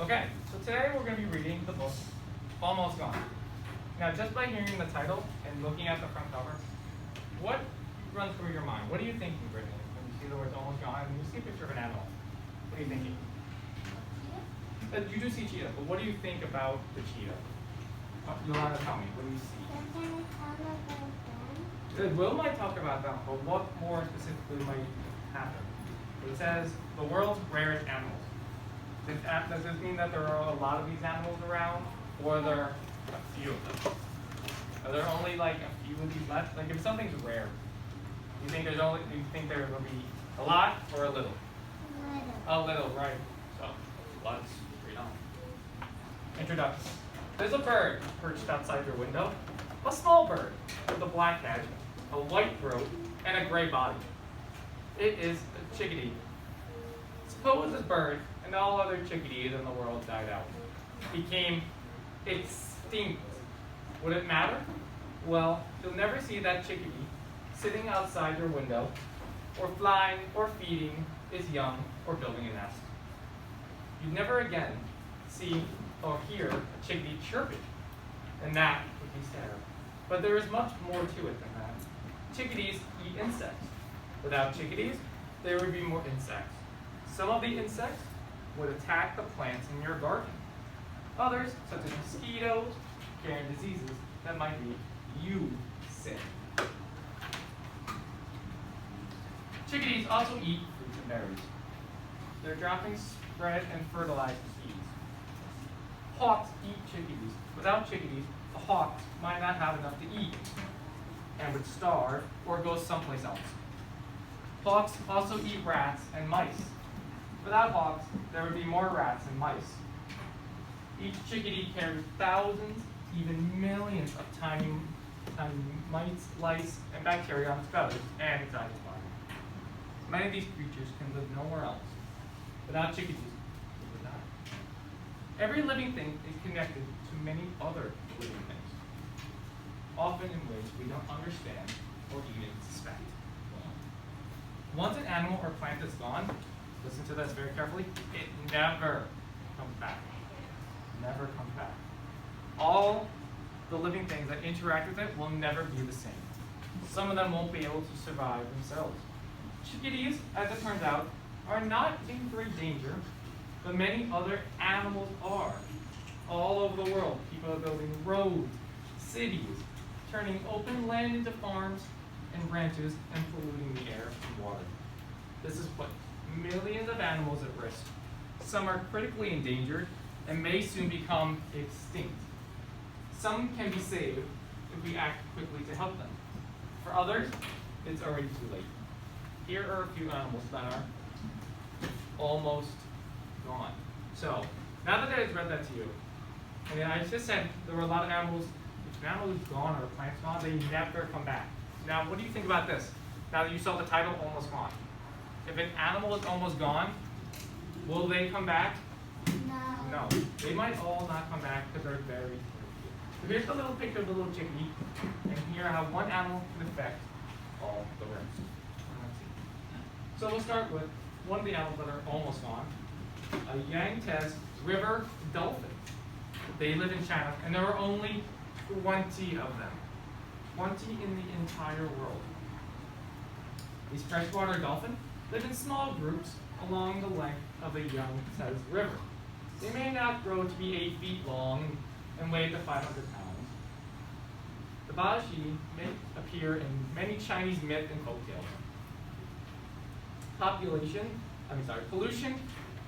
Okay, so today we're going to be reading the book Almost Gone. Now, just by hearing the title and looking at the front cover, what runs through your mind? What are you thinking, Brittany, when you see the words Almost Gone and you see a picture of an animal? What are you thinking? You do see cheetah, but what do you think about the cheetah? Yolanda, tell me, what do you see? Will might talk about them, but what more specifically might happen? It says the world's rarest animals. Does this mean that there are a lot of these animals around, or are there a few of them? Are there only like a few of these left? Like if something's rare, do you think there will be a lot or a little? A little, right. So let's read on. Introduction. There's a bird perched outside your window. A small bird with a black head, a white throat, and a gray body. It is a chickadee. Suppose this bird and all other chickadees in the world died out, became extinct. Would it matter? Well, you'll never see that chickadee sitting outside your window, or flying, or feeding its young, or building a nest. You'd never again see or hear a chickadee chirping, and that would be sad. But there is much more to it than that. Chickadees eat insects. Without chickadees, there would be more insects. Some of the insects would attack the plants in your garden. Others, such as mosquitoes, carrying diseases that might be you sick. Chickadees also eat fruits and berries. Their droppings spread and fertilize the seeds. Hawks eat chickadees. Without chickadees, the hawks might not have enough to eat and would starve or go someplace else. Hawks also eat rats and mice. Without hawks, there would be more rats and mice. Each chickadee carries thousands, even millions of tiny mites, lice, and bacteria on its feathers and inside its body. Many of these creatures can live nowhere else. Without chickadees, they would die. Every living thing is connected to many other living things, often in ways we don't understand or even suspect. Once an animal or plant is gone, listen to this very carefully, it never comes back. Never comes back. All the living things that interact with it will never be the same. Some of them won't be able to survive themselves. Chickadees, as it turns out, are not in great danger, but many other animals are. All over the world, people are building roads, cities, turning open land into farms and ranches, and polluting the air and water. This has put millions of animals at risk. Some are critically endangered and may soon become extinct. Some can be saved if we act quickly to help them. For others, it's already too late. Here are a few animals that are almost gone. So, now that I read that to you, and I just said there were a lot of animals, if an animal is gone or a plant's gone, they never come back. Now, what do you think about this? Now that you saw the title, Almost Gone. If an animal is almost gone, will they come back? No. They might all not come back because they're very few. So here's the little picture of the little chickadee, and here how one animal can affect all the rest. So we'll start with one of the animals that are almost gone, a Yangtze river dolphin. They live in China, and there are only 20 of them. 20 in the entire world. These freshwater dolphins live in small groups along the length of the Yangtze River. They may not grow to be 8 feet long and weigh up to 500 pounds. The Baozi may appear in many Chinese myth and folktales. Pollution,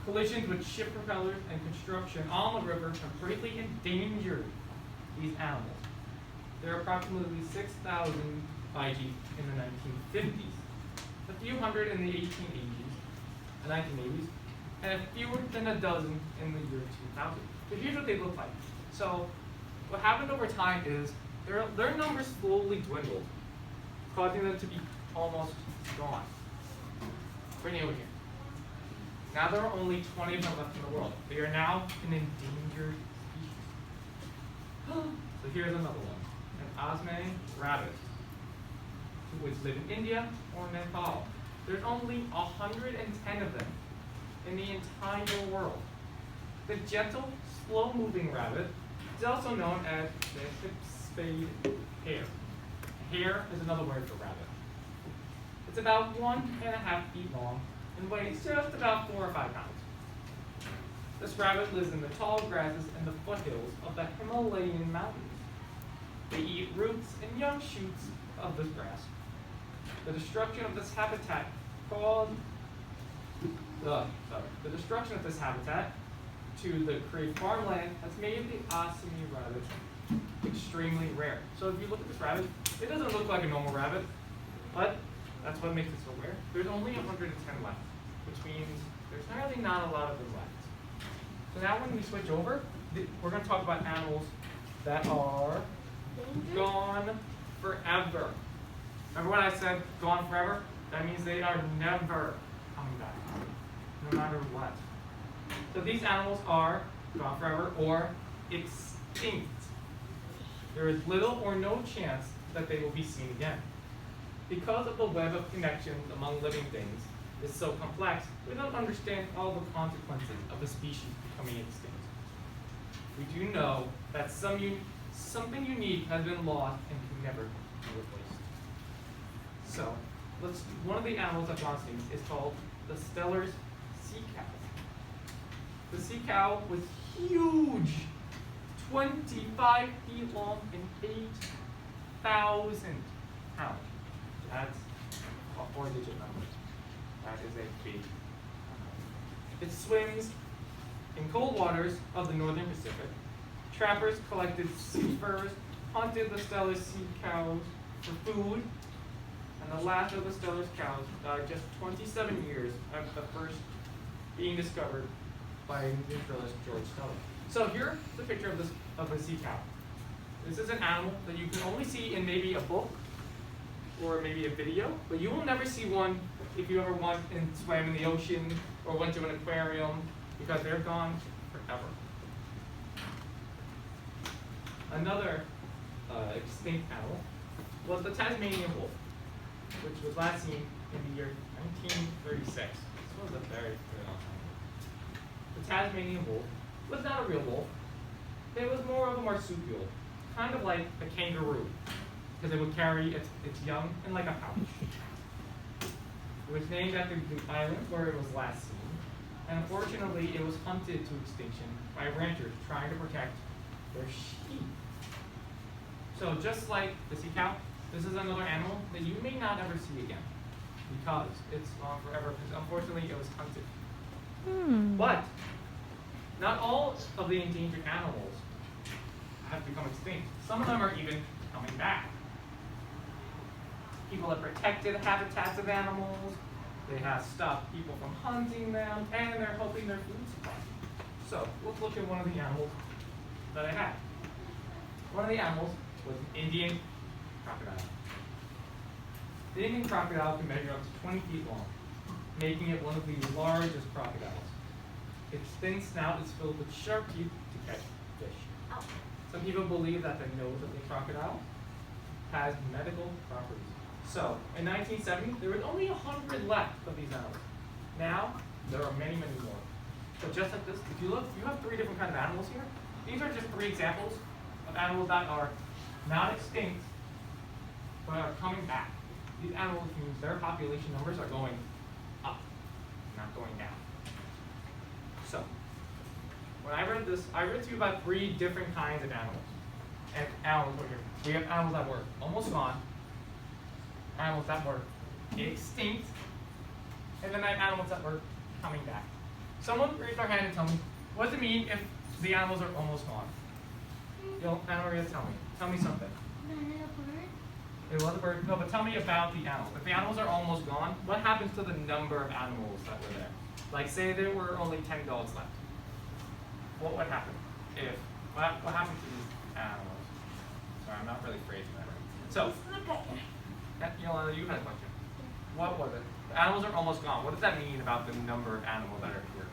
collisions with ship propellers, and construction on the river have greatly endangered these animals. There are approximately 6,000 Baiji in the 1950s, a few hundred in the 1880s, the 1980s, and fewer than a dozen in the year 2000. So here's what they look like. So what happened over time is their numbers slowly dwindled, causing them to be almost gone. Bring it over here. Now there are only 20 of them left in the world. They are now an endangered species. So here's another one. Asme rabbit, which live in India or Nepal. There's only 110 of them in the entire world. The gentle, slow-moving rabbit is also known as the hip-spade hare. Hare is another word for rabbit. It's about 1.5 feet long and weighs just about 4 or 5 pounds. This rabbit lives in the tall grasses and the foothills of the Himalayan mountains. They eat roots and young shoots of this grass. The destruction of this habitat to create farmland has made the Assami rabbit extremely rare. So if you look at this rabbit, it doesn't look like a normal rabbit, but that's what makes it so rare. There's only 110 left, which means there's really not a lot of them left. So now when we switch over, we're going to talk about animals that are gone forever. Remember when I said gone forever? That means they are never coming back, no matter what. So these animals are gone forever or extinct. There is little or no chance that they will be seen again. Because of the web of connections among living things is so complex, we don't understand all the consequences of a species becoming extinct. We do know that something unique has been lost and can never be replaced. So, one of the animals I've gone extinct is called the Steller's sea cow. The sea cow was huge, 25 feet long and 8,000 pounds. That's a 4-digit number. That is a big number. It swims in cold waters of the northern Pacific. Trappers collected sea furs, hunted the Steller's sea cows for food, and the last of the Steller's cows died just 27 years after the first being discovered by naturalist George Steller. So here's the picture of a sea cow. This is an animal that you can only see in maybe a book or maybe a video, but you will never see one if you ever went and swam in the ocean or went to an aquarium, because they're gone forever. Another extinct animal was the Tasmanian wolf, which was last seen in the year 1936. This was a very long time. The Tasmanian wolf was not a real wolf. It was more of a marsupial, kind of like a kangaroo, because it would carry its young in like a pouch. It was named after the island where it was last seen, and unfortunately it was hunted to extinction by ranchers trying to protect their sheep. So just like the sea cow, this is another animal that you may not ever see again, because it's gone forever, because unfortunately it was hunted. But not all of the endangered animals have become extinct. Some of them are even coming back. People have protected habitats of animals, they have stopped people from hunting them, and they're helping their food supply. So let's look at one of the animals that I had. One of the animals was an Indian crocodile. The Indian crocodile can measure up to 20 feet long, making it one of the largest crocodiles. Its thin snout is filled with sharp teeth to catch fish. Some people believe that the nose of the crocodile has medical properties. So, in 1970, there was only 100 left of these animals. Now, there are many, many more. So just like this, if you look, you have 3 different kinds of animals here. These are just 3 examples of animals that are not extinct, but are coming back. These animals means their population numbers are going up, not going down. So, when I read this, I read to you about 3 different kinds of animals. And animals over here. We have animals that were almost gone, animals that were extinct, and then I have animals that were coming back. Someone raise their hand and tell me, what does it mean if the animals are almost gone? Anna Maria, tell me something. It was a bird. No, but tell me about the animals. If the animals are almost gone, what happens to the number of animals that were there? Like, say there were only 10 dogs left. What would happen? What happened to these animals? Sorry, I'm not really phrasing that right. So, Yolanda, you had a question. What was it? The animals are almost gone. What does that mean about the number of animals that are here?